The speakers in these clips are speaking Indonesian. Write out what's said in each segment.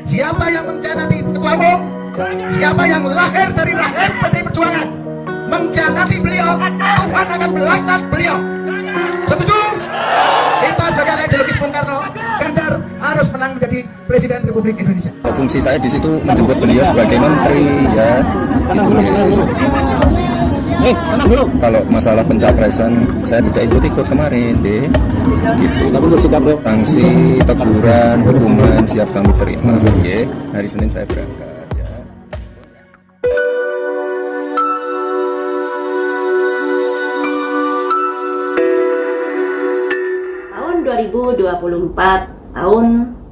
Siapa yang mengkhianati ketua umum? Siapa yang lahir dari rahim PDI Perjuangan mengkhianati beliau, Tuhan akan melaknat beliau. Setuju? Kita sebagai anak ideologis Bung Karno, Ganjar harus menang menjadi Presiden Republik Indonesia. Fungsi saya di situ menjemput beliau sebagai menteri, ya. Gitu. Kalau masalah pencapresan saya tidak ikut kemarin deh. Gitu. Tapi untuk sikap sanksi, teguran, hukuman siap kami terima. Oke, hari Senin saya berangkat. Ya. Tahun 2024 tahun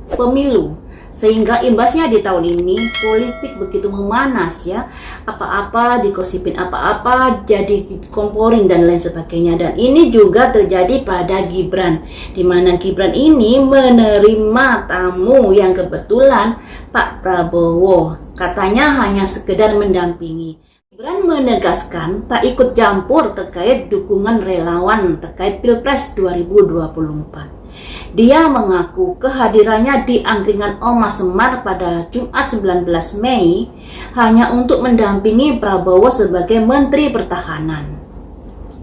pemilu, sehingga imbasnya di tahun ini politik begitu memanas ya, apa-apa digosipin, apa-apa jadi komporin dan lain sebagainya. Dan ini juga terjadi pada Gibran, di mana Gibran ini menerima tamu yang kebetulan Pak Prabowo katanya hanya sekedar mendampingi. Gibran menegaskan tak ikut campur terkait dukungan relawan terkait Pilpres 2024. Dia mengaku kehadirannya di angkringan Oma Semar pada Jumat 19 Mei hanya untuk mendampingi Prabowo sebagai Menteri Pertahanan.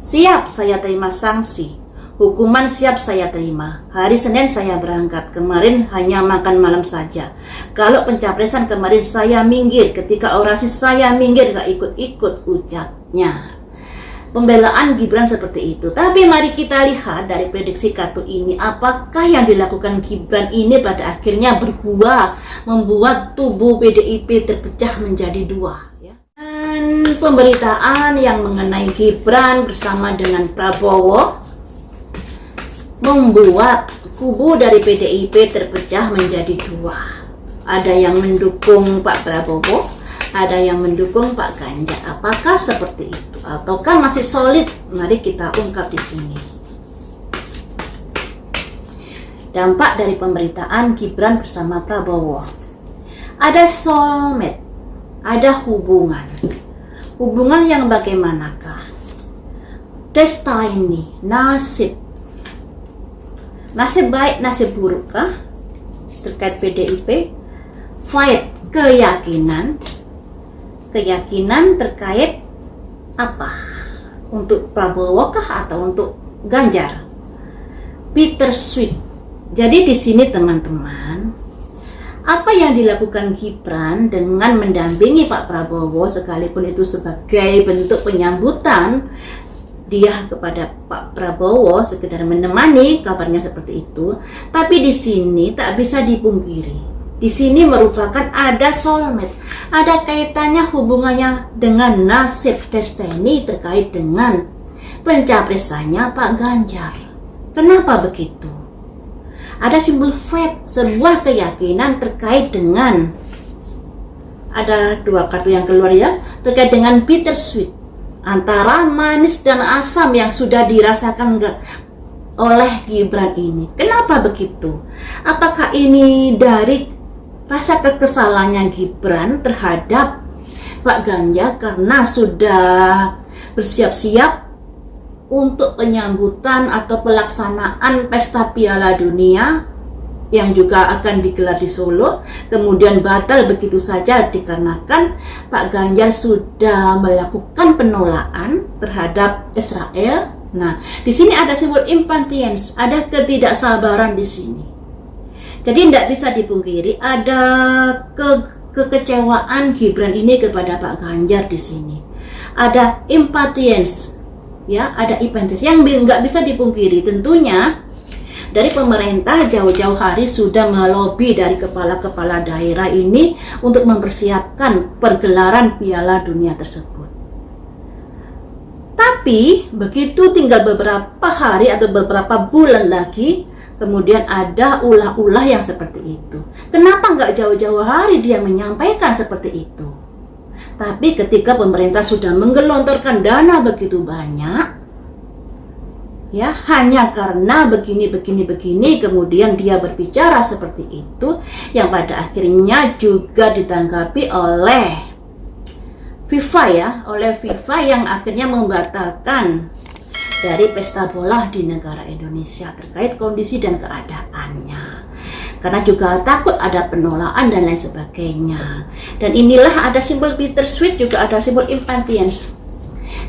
Siap saya terima sanksi, hukuman siap saya terima. Hari Senin saya berangkat, kemarin hanya makan malam saja. Kalau pencapresan kemarin saya minggir, ketika orasi saya minggir, gak ikut-ikut, ucapnya. Pembelaan Gibran seperti itu. Tapi mari kita lihat dari prediksi kartu ini, apakah yang dilakukan Gibran ini pada akhirnya berbuah, membuat tubuh PDIP terpecah menjadi dua ya. Dan pemberitaan yang mengenai Gibran bersama dengan Prabowo membuat kubu dari PDIP terpecah menjadi dua. Ada yang mendukung Pak Prabowo, ada yang mendukung Pak Ganjar. Apakah seperti itu ataukah masih solid? Mari kita ungkap di sini. Dampak dari pemberitaan Gibran bersama Prabowo. Ada soulmate, ada hubungan. Hubungan yang bagaimanakah? Destiny, nasib. Nasib baik, nasib burukkah? Terkait PDIP. Fight, keyakinan terkait apa? Untuk Prabowo kah atau untuk Ganjar? Bittersweet. Jadi di sini teman-teman, apa yang dilakukan Gibran dengan mendampingi Pak Prabowo, sekalipun itu sebagai bentuk penyambutan dia kepada Pak Prabowo, sekedar menemani, kabarnya seperti itu. Tapi di sini tak bisa dipungkiri. Di sini merupakan ada soulmate, ada kaitannya hubungannya dengan nasib destiny terkait dengan pencapresannya Pak Ganjar. Kenapa begitu? Ada simbol fate, sebuah keyakinan terkait dengan, ada dua kartu yang keluar ya, terkait dengan bittersweet, antara manis dan asam yang sudah dirasakan oleh Gibran ini. Kenapa begitu? Apakah ini dari rasa kekesalannya Gibran terhadap Pak Ganjar karena sudah bersiap-siap untuk penyambutan atau pelaksanaan pesta Piala Dunia yang juga akan digelar di Solo, kemudian batal begitu saja dikarenakan Pak Ganjar sudah melakukan penolakan terhadap Israel. Nah, di sini ada simbol impatience, ada ketidaksabaran di sini. Jadi tidak bisa dipungkiri ada kekecewaan Gibran ini kepada Pak Ganjar di sini. Ada impatience, ya, ada impatience yang nggak bisa dipungkiri. Tentunya dari pemerintah jauh-jauh hari sudah melobi dari kepala-kepala daerah ini untuk mempersiapkan pergelaran Piala Dunia tersebut. Tapi begitu tinggal beberapa hari atau beberapa bulan lagi, kemudian ada ulah-ulah yang seperti itu. Kenapa nggak jauh-jauh hari dia menyampaikan seperti itu? Tapi ketika pemerintah sudah menggelontorkan dana begitu banyak, ya hanya karena begini, kemudian dia berbicara seperti itu, yang pada akhirnya juga ditanggapi oleh FIFA ya, oleh FIFA yang akhirnya membatalkan dari pesta bola di negara Indonesia terkait kondisi dan keadaannya. karena juga takut ada penolakan dan lain sebagainya. Dan inilah ada simbol bittersweet, juga ada simbol impatience.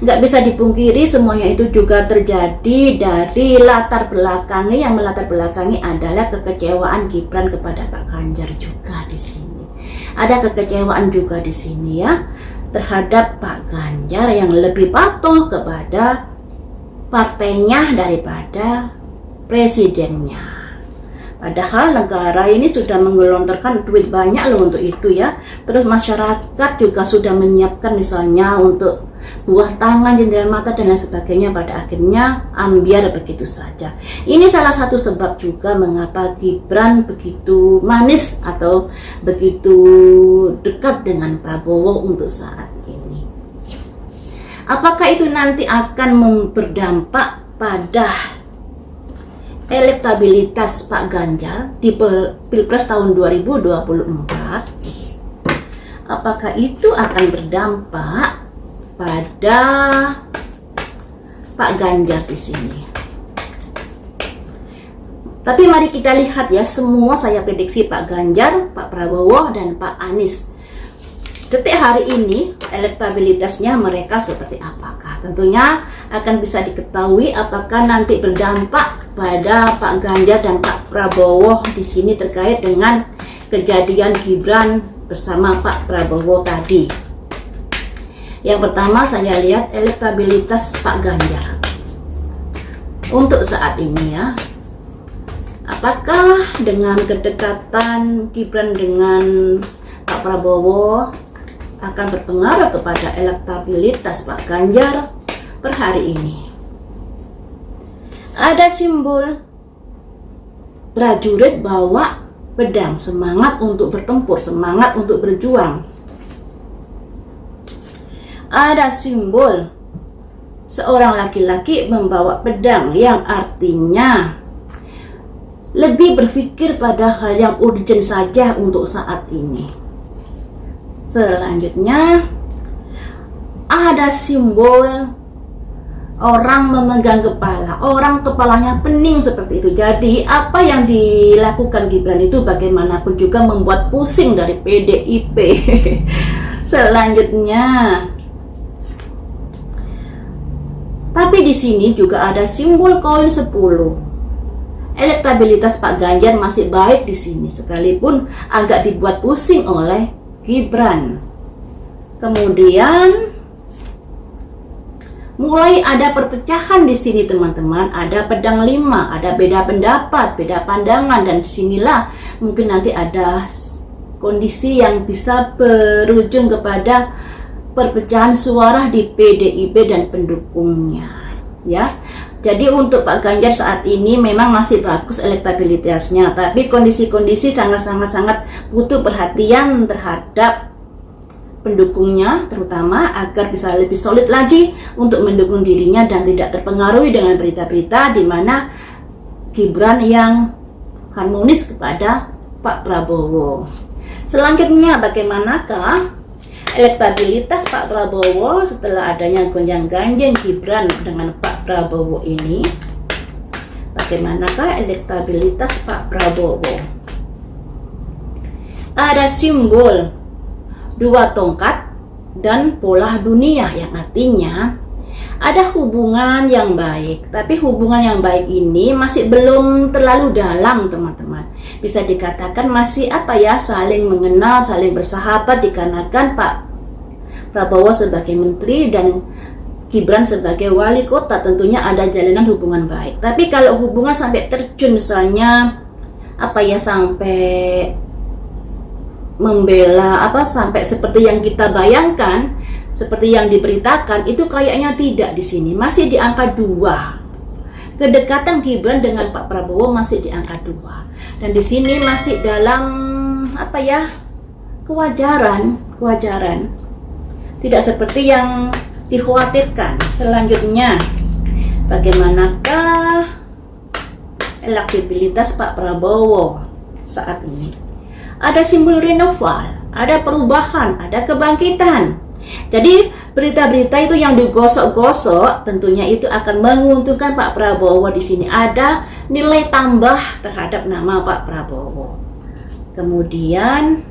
Nggak bisa dipungkiri semuanya itu juga terjadi dari latar belakangnya, yang melatar belakangi adalah kekecewaan Gibran kepada Pak Ganjar juga di sini. Ada kekecewaan juga di sini ya terhadap Pak Ganjar yang lebih patuh kepada partainya daripada presidennya. Padahal negara ini sudah menggelontorkan duit banyak loh untuk itu ya. Terus masyarakat juga sudah menyiapkan misalnya untuk buah tangan, jendela mata dan lain sebagainya. Pada akhirnya ambiar begitu saja. Ini salah satu sebab juga mengapa Gibran begitu manis atau begitu dekat dengan Prabowo untuk saat ini. Apakah itu nanti akan berdampak pada elektabilitas Pak Ganjar di Pilpres tahun 2024? Apakah itu akan berdampak pada Pak Ganjar di sini? Tapi mari kita lihat ya, semua saya prediksi Pak Ganjar, Pak Prabowo, dan Pak Anies. Detik hari ini elektabilitasnya mereka seperti apakah? Tentunya akan bisa diketahui apakah nanti berdampak pada Pak Ganjar dan Pak Prabowo di sini terkait dengan kejadian Gibran bersama Pak Prabowo tadi. Yang pertama saya lihat elektabilitas Pak Ganjar untuk saat ini ya. Apakah dengan kedekatan Gibran dengan Pak Prabowo akan berpengaruh kepada elektabilitas Pak Ganjar per hari ini? Ada simbol prajurit bawa pedang, semangat untuk bertempur, semangat untuk berjuang. Ada simbol seorang laki-laki membawa pedang, yang artinya lebih berpikir pada hal yang urgent saja untuk saat ini. Selanjutnya ada simbol orang memegang kepala, orang kepalanya pening seperti itu. Jadi apa yang dilakukan Gibran itu bagaimanapun juga membuat pusing dari PDIP. Selanjutnya, tapi di sini juga ada simbol koin 10. Elektabilitas Pak Ganjar masih baik di sini, sekalipun agak dibuat pusing oleh Gibran. Kemudian mulai ada perpecahan di sini teman-teman, ada pedang 5, ada beda pendapat, beda pandangan, dan disinilah mungkin nanti ada kondisi yang bisa berujung kepada perpecahan suara di PDIP dan pendukungnya ya. Jadi untuk Pak Ganjar saat ini memang masih bagus elektabilitasnya, tapi kondisi-kondisi sangat butuh perhatian terhadap pendukungnya, terutama agar bisa lebih solid lagi untuk mendukung dirinya dan tidak terpengaruhi dengan berita-berita di mana Gibran yang harmonis kepada Pak Prabowo. Selanjutnya, bagaimanakah elektabilitas Pak Prabowo setelah adanya gonjang-ganjing Gibran dengan Pak Prabowo ini? Bagaimanakah elektabilitas Pak Prabowo? Ada simbol 2 tongkat dan pola dunia, yang artinya ada hubungan yang baik, tapi hubungan yang baik ini masih belum terlalu dalam teman-teman. Bisa dikatakan masih saling mengenal, saling bersahabat, dikarenakan Pak Prabowo sebagai menteri dan Gibran sebagai wali kota, tentunya ada jalinan hubungan baik. Tapi kalau hubungan sampai terjun misalnya sampai membela sampai seperti yang kita bayangkan, seperti yang diberitakan, itu kayaknya tidak di sini. Masih di angka 2. Kedekatan Gibran dengan Pak Prabowo masih di angka 2. Dan di sini masih dalam kewajaran. Tidak seperti yang dikhawatirkan. Selanjutnya, bagaimanakah elektabilitas Pak Prabowo saat ini? Ada simbol renewal, ada perubahan, ada kebangkitan. Jadi berita-berita itu yang digosok-gosok tentunya itu akan menguntungkan Pak Prabowo. Di sini ada nilai tambah terhadap nama Pak Prabowo. Kemudian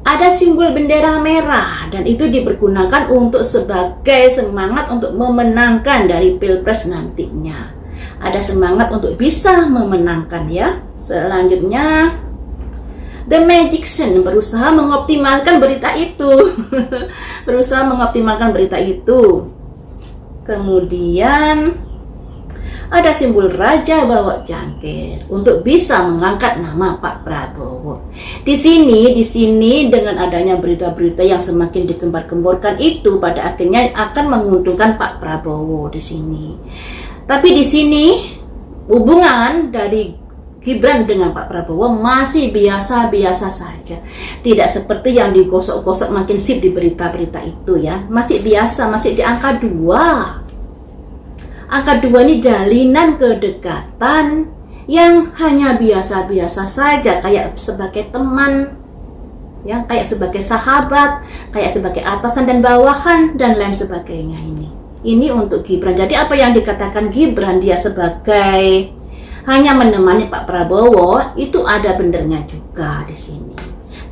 ada simbol bendera merah dan itu dipergunakan untuk sebagai semangat untuk memenangkan dari Pilpres nantinya. Ada semangat untuk bisa memenangkan ya. Selanjutnya The Magician berusaha mengoptimalkan berita itu. Berusaha mengoptimalkan berita itu. Kemudian ada simbol raja bawa jangkir untuk bisa mengangkat nama Pak Prabowo. Di sini dengan adanya berita-berita yang semakin digembar-gemborkan itu pada akhirnya akan menguntungkan Pak Prabowo di sini. Tapi di sini hubungan dari Gibran dengan Pak Prabowo masih biasa-biasa saja. Tidak seperti yang digosok-gosok makin sip di berita-berita itu ya. Masih biasa, masih di angka 2. Angka 2 ini jalinan kedekatan yang hanya biasa-biasa saja, kayak sebagai teman, ya, kayak sebagai sahabat, kayak sebagai atasan dan bawahan dan lain sebagainya ini. Ini untuk Gibran. Jadi apa yang dikatakan Gibran dia sebagai hanya menemani Pak Prabowo itu ada benernya juga di sini.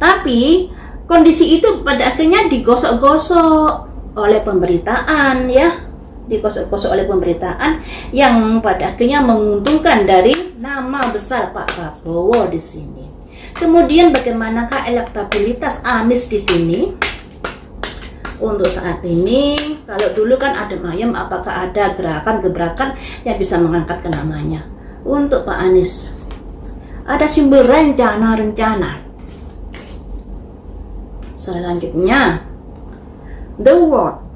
Tapi kondisi itu pada akhirnya digosok-gosok oleh pemberitaan ya. Digosok-gosok oleh pemberitaan yang pada akhirnya menguntungkan dari nama besar Pak Prabowo di sini. Kemudian bagaimanakah elektabilitas Anies di sini? Untuk saat ini, kalau dulu kan adem ayem, apakah ada gerakan-gebrakan yang bisa mengangkat ke namanya? Untuk Pak Anies, ada simbol rencana-rencana. Selanjutnya, The World.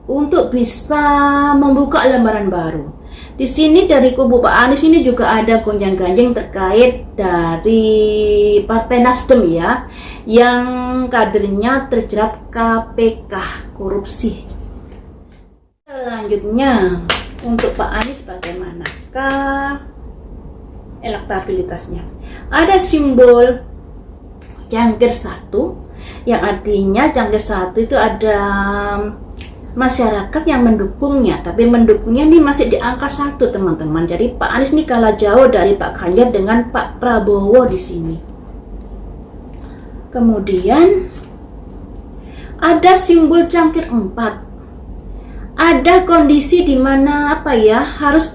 Untuk bisa membuka lembaran baru. Di sini dari kubu Pak Anies ini juga ada gonjang-ganjing terkait dari Partai Nasdem ya, yang kadernya terjerat KPK korupsi. Selanjutnya untuk Pak Anies bagaimanakah elektabilitasnya? Ada simbol cangkir 1 yang artinya cangkir 1 itu ada masyarakat yang mendukungnya, tapi mendukungnya ini masih di angka 1 teman-teman. Jadi Pak Anies ini kalah jauh dari Pak Ganjar dengan Pak Prabowo di sini. Kemudian ada simbol cangkir 4. Ada kondisi di mana harus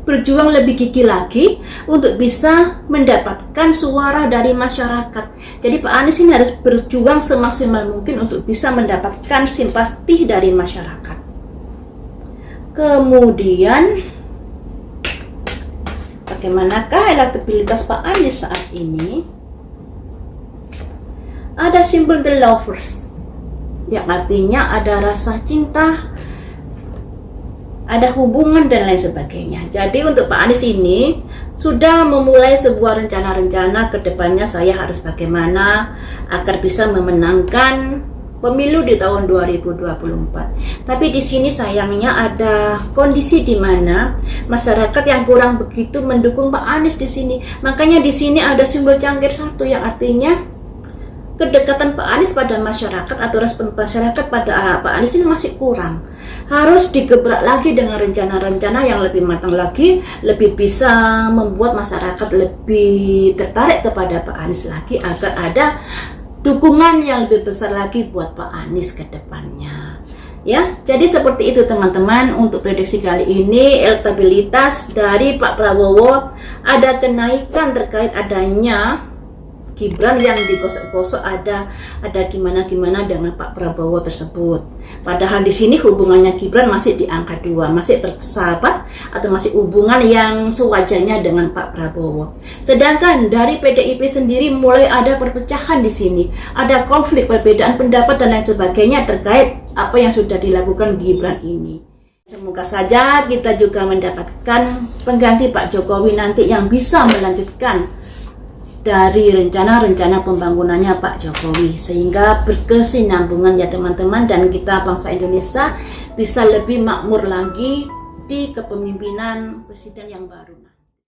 berjuang lebih gigih lagi untuk bisa mendapatkan suara dari masyarakat. Jadi Pak Anies ini harus berjuang semaksimal mungkin untuk bisa mendapatkan simpati dari masyarakat. Kemudian bagaimanakah elektabilitas Pak Anies saat ini? Ada simbol The Lovers yang artinya ada rasa cinta, ada hubungan dan lain sebagainya. Jadi untuk Pak Anies ini sudah memulai sebuah rencana-rencana ke depannya saya harus bagaimana agar bisa memenangkan pemilu di tahun 2024. Tapi di sini sayangnya ada kondisi di mana masyarakat yang kurang begitu mendukung Pak Anies di sini. Makanya di sini ada simbol cangkir 1 yang artinya kedekatan Pak Anies pada masyarakat atau respon masyarakat pada Pak Anies ini masih kurang. Harus digebrak lagi dengan rencana-rencana yang lebih matang lagi, lebih bisa membuat masyarakat lebih tertarik kepada Pak Anies lagi agar ada dukungan yang lebih besar lagi buat Pak Anies ke depannya. Ya, jadi seperti itu teman-teman untuk prediksi kali ini. Elektabilitas dari Pak Prabowo ada kenaikan terkait adanya Gibran yang digosok-gosok, ada gimana-gimana dengan Pak Prabowo tersebut. Padahal di sini hubungannya Gibran masih di angka 2, masih bersahabat atau masih hubungan yang sewajarnya dengan Pak Prabowo. Sedangkan dari PDIP sendiri mulai ada perpecahan di sini, ada konflik, perbedaan pendapat dan lain sebagainya terkait apa yang sudah dilakukan Gibran ini. Semoga saja kita juga mendapatkan pengganti Pak Jokowi nanti yang bisa melanjutkan dari rencana-rencana pembangunannya Pak Jokowi sehingga berkesinambungan ya teman-teman, dan kita bangsa Indonesia bisa lebih makmur lagi di kepemimpinan presiden yang baru.